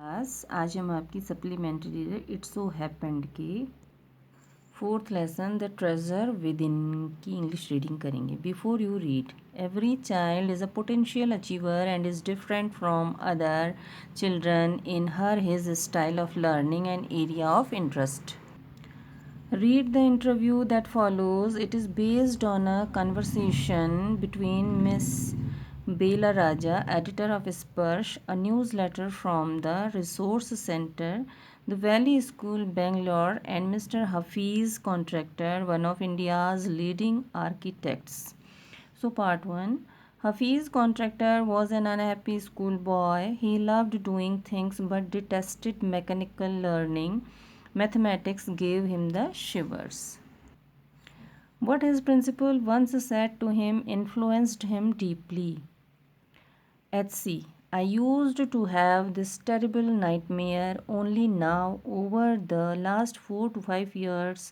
आज हम आपकी supplementary reader it's so happened के fourth lesson the treasure within की इंग्लिश रीडिंग करेंगे. Before you read, every child is a potential achiever and is different from other children in her his style of learning and area of interest. Read the interview that follows. It is based on a conversation between Miss Bela Raja, editor of Sparsh, a newsletter from the Resource Center, the Valley School, Bangalore, and Mr. Hafiz, contractor, one of India's leading architects. So, part 1. Hafiz, contractor, was an unhappy schoolboy. He loved doing things but detested mechanical learning. Mathematics gave him the shivers. What his principal once said to him influenced him deeply. HC. I used to have this terrible nightmare, only now, over the last 4 to 5 years,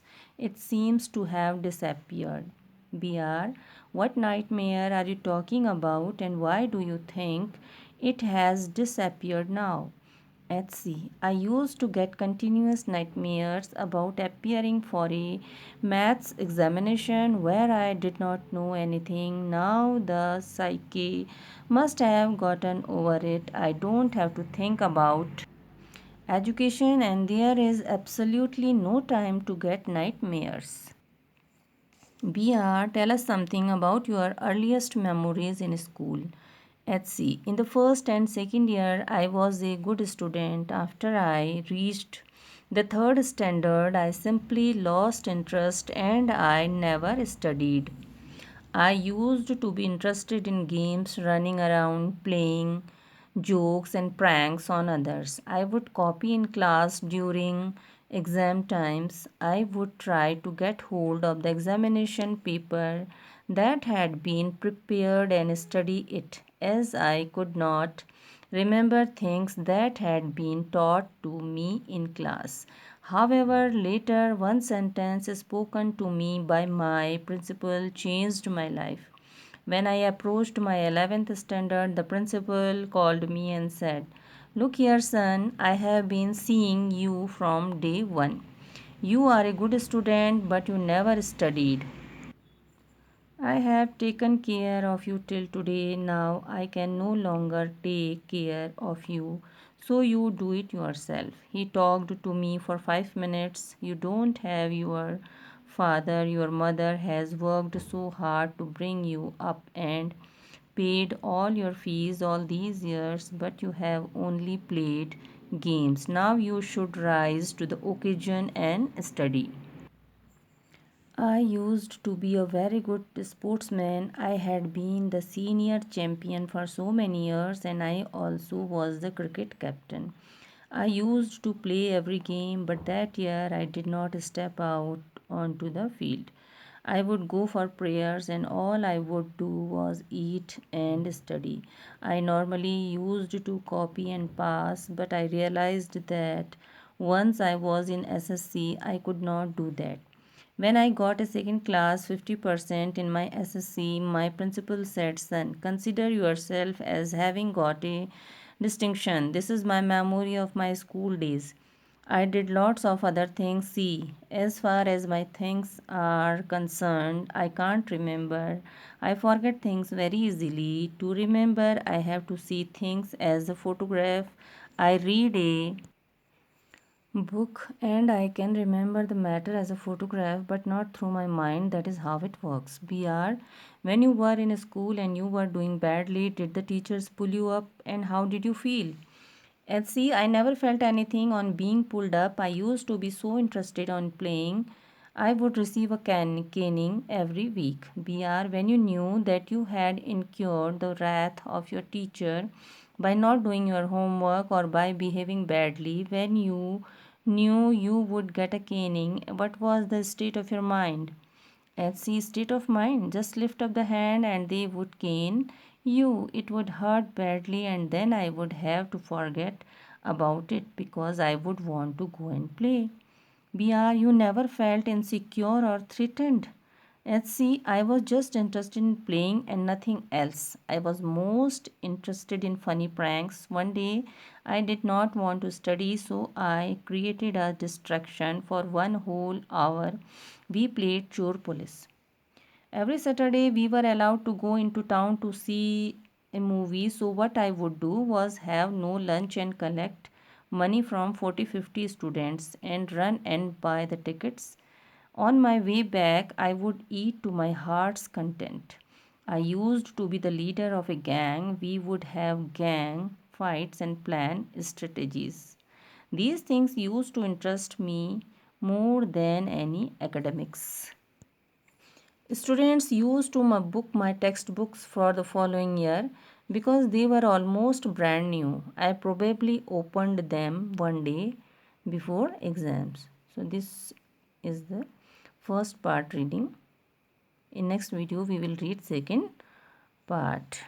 it seems to have disappeared. BR. What nightmare are you talking about and why do you think it has disappeared now? HC. I used to get continuous nightmares about appearing for a maths examination where I did not know anything. Now the psyche must have gotten over it. I don't have to think about education and there is absolutely no time to get nightmares. BR, tell us something about your earliest memories in school. HC. In the first and second year, I was a good student. After I reached the third standard, I simply lost interest and I never studied. I used to be interested in games, running around, playing jokes and pranks on others. I would copy in class during exam times. I would try to get hold of the examination paper that had been prepared and study it, as I could not remember things that had been taught to me in class. However, later one sentence spoken to me by my principal changed my life. When I approached my 11th standard, the principal called me and said, "Look here, son, I have been seeing you from day one. You are a good student, but you never studied. I have taken care of you till today. Now I can no longer take care of you. So you do it yourself." He talked to me for 5 minutes. You don't have your father. Your mother has worked so hard to bring you up and paid all your fees all these years, but you have only played games. Now you should rise to the occasion and study. I used to be a very good sportsman. I had been the senior champion for so many years and I also was the cricket captain. I used to play every game, but that year I did not step out onto the field. I would go for prayers and all I would do was eat and study. I normally used to copy and pass, but I realized that once I was in SSC, I could not do that. When I got a second class 50% in my SSC, my principal said, "Son, consider yourself as having got a distinction." This is my memory of my school days. I did lots of other things. See, as far as my things are concerned, I can't remember. I forget things very easily. To remember, I have to see things as a photograph. I read a book and I can remember the matter as a photograph but not through my mind. That is how it works. BR, when you were in school and you were doing badly, did the teachers pull you up and how did you feel? HC, I never felt anything on being pulled up. I used to be so interested on playing. I would receive a caning every week. BR, when you knew that you had incurred the wrath of your teacher by not doing your homework or by behaving badly, when you knew you would get a caning, what was the state of your mind? HC, state of mind, just lift up the hand and they would cane you. It would hurt badly and then I would have to forget about it because I would want to go and play. BR, you never felt insecure or threatened? At sea, I was just interested in playing and nothing else. I was most interested in funny pranks. One day, I did not want to study, so I created a distraction for 1 whole hour. We played chore police. Every Saturday, we were allowed to go into town to see a movie. So, what I would do was have no lunch and collect money from 40-50 students and run and buy the tickets. On my way back, I would eat to my heart's content. I used to be the leader of a gang. We would have gang fights and plan strategies. These things used to interest me more than any academics. Students used to book my textbooks for the following year because they were almost brand new. I probably opened them one day before exams. So this is the first part reading. In next video we will read second part.